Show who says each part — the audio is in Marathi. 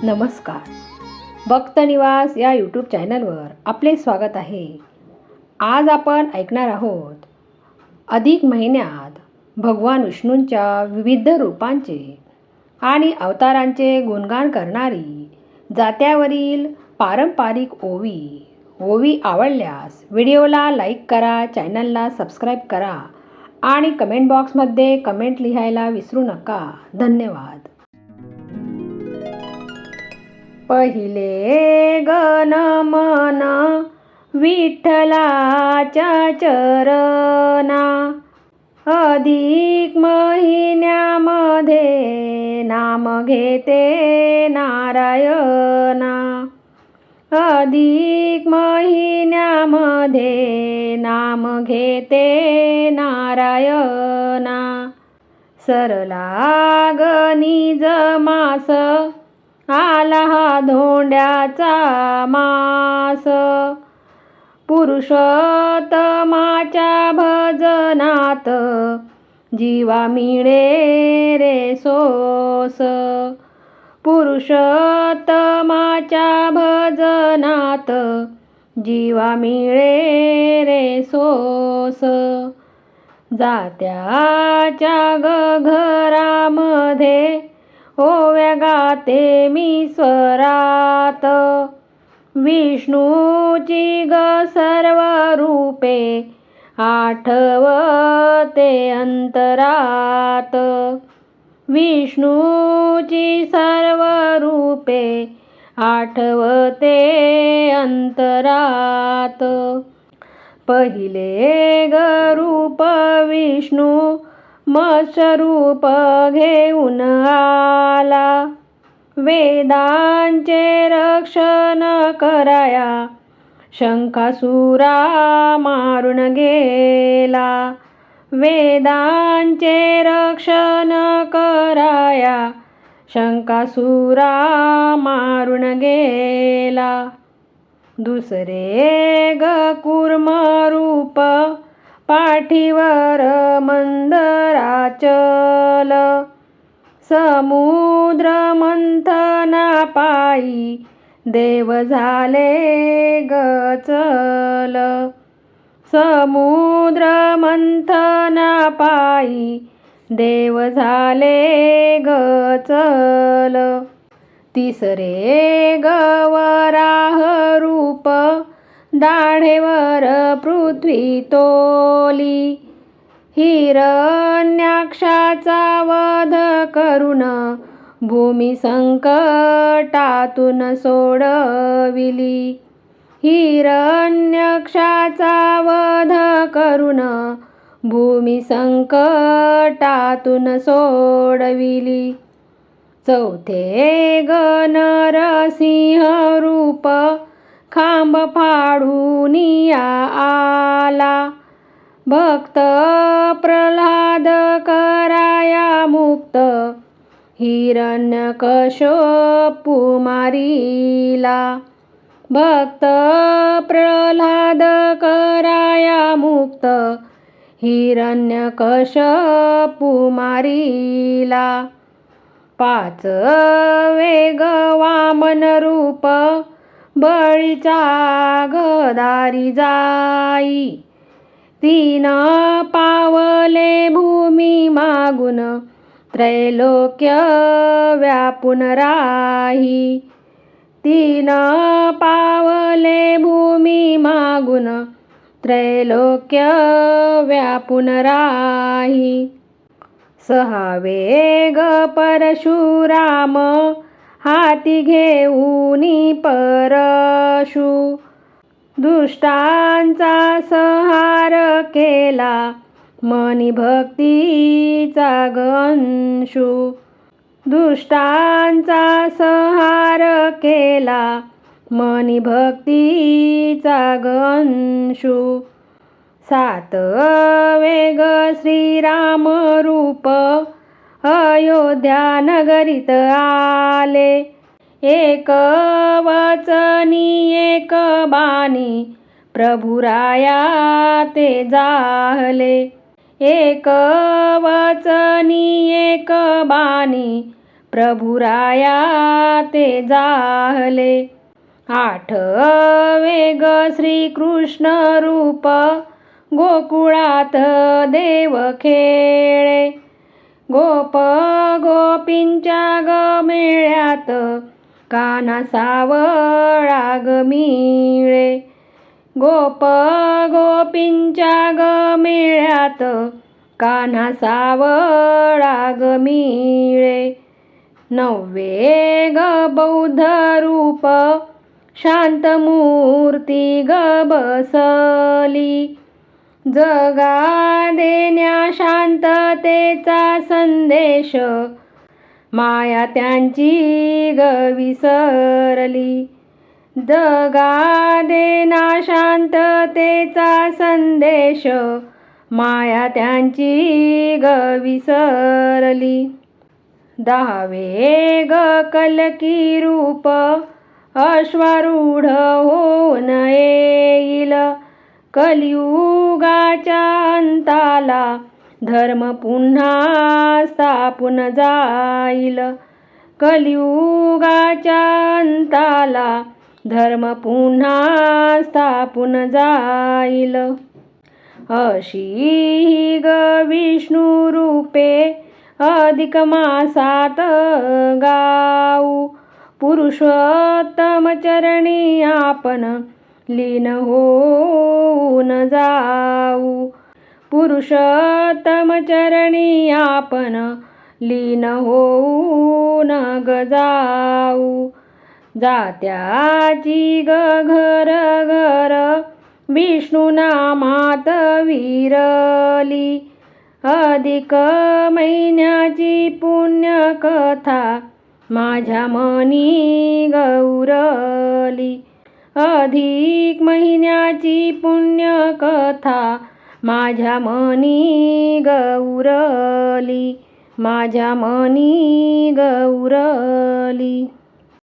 Speaker 1: नमस्कार. भक्तनिवास या यूट्यूब चॅनलवर आपले स्वागत आहे. आज आपण ऐकणार आहोत अधिक महिन्यात भगवान विष्णूंच्या विविध रूपांचे आणि अवतारांचे गुणगान करणारी जात्यावरील पारंपरिक ओवी आवडल्यास व्हिडिओला लाईक करा, चॅनलला सबस्क्राईब करा आणि कमेंट बॉक्समध्ये कमेंट लिहायला विसरू नका. धन्यवाद. पहिले गणमन विठ्ठलाच्या चरणा, अधिक महिन्यामध्ये नाम घेते नारायणा. अधिक महिन्यामध्ये नाम घेते नारायणा. सरला गणिज मास आला हा धोंड्याचा मास. पुरुषोत्तमाच्या भजनात जीवा मिळे रे सोस. पुरुषोत्तमाच्या भजनात जीवा मिळे रे सोस. जात्याच्या घरामध्ये ओव्या गाते मी स्वरात. विष्णूची सर्व रूपे आठवते अंतरात. विष्णूची सर्व रूपे आठवते अंतरात. पहिले रूप विष्णू मत्स्यरूप घेऊन आला. वेदांचे रक्षण कराया शंखासुरा मारून गेला. वेदांचे रक्षण कराया शंखासुरा मारून गेला. दुसरे कूर्म रूप पाठीवर मंदराचल. समुद्र मंथना पायी देव झाले गचल. समुद्र मंथना पायी देव झाले गचल. तिसरे वराह रूप दाढेवर पृथ्वी तोली. हिरण्याक्षाचा वध करून भूमी संकटातून सोडविली. हिरण्याक्षाचा वध करून भूमी संकटातून सोडविली. चौथे नरसिंह रूप खांब फाडून आला. भक्त प्रल्हाद कराया मुक्त हिरण्यकश्यपू मारिला. भक्त प्रल्हाद कराया मुक्त हिरण्यकश्यपू मारिला. पाचवे वामन रूप बळीचा गदारी जाई. तीन पावले भूमी मागून त्रैलोक्य व्यापून राही. तीन पावले भूमी मागून त्रैलोक्य व्यापून राही. सहावे परशुराम हाती घेऊनी परशु. दुष्टांचा संहार केला मनी भक्तीचा अंशू. दुष्टांचा संहार केला मनी भक्तीचा अंशू. सातवे श्रीराम रूप अयोध्या नगरीत आले. एक वचनी एक बाणी प्रभुराया ते जाहले. एक वचनी एक बाणी प्रभुराया ते जाहले. आठवे ग श्रीकृष्ण रूप गोकुळात देव खेळे. गोप गोपींच्या ग मेळ्यात कान्हा सावळा ग मिळे. गोप गोपींच्या ग मेळ्यात कान्हा सावळा ग मिळे. नववे ग बौद्ध रूप शांत मूर्ती ग बसली. जगा देण्या शांततेचा संदेश माया त्यांची ग विसरली. जगा देना शांततेचा संदेश माया त्यांची ग विसरली. दहावे ग कल्की रूप अश्वारूढ होऊन येईल. कलियुगाच्या अंताला धर्म पुन्हा स्थापून जाईल. कलियुगाच्या अंताला धर्म पुन्हा स्थापून जाईल. अशी ही ग विष्णू रूपे अधिक मासात गाऊ. पुरुषोत्तम चरणी आपण लीन होऊन जाऊ. पुरुषोत्तम चरणी आपण लीन होऊन ग जाऊ. जात्याची ग घर घर विष्णू नामात विरली. अधिक महिन्याची पुण्यकथा माझ्या मनी गौरली. अधिक महिन्याची पुण्यकथा माझ्या मनी गौरली. माझ्या मनी गौरली.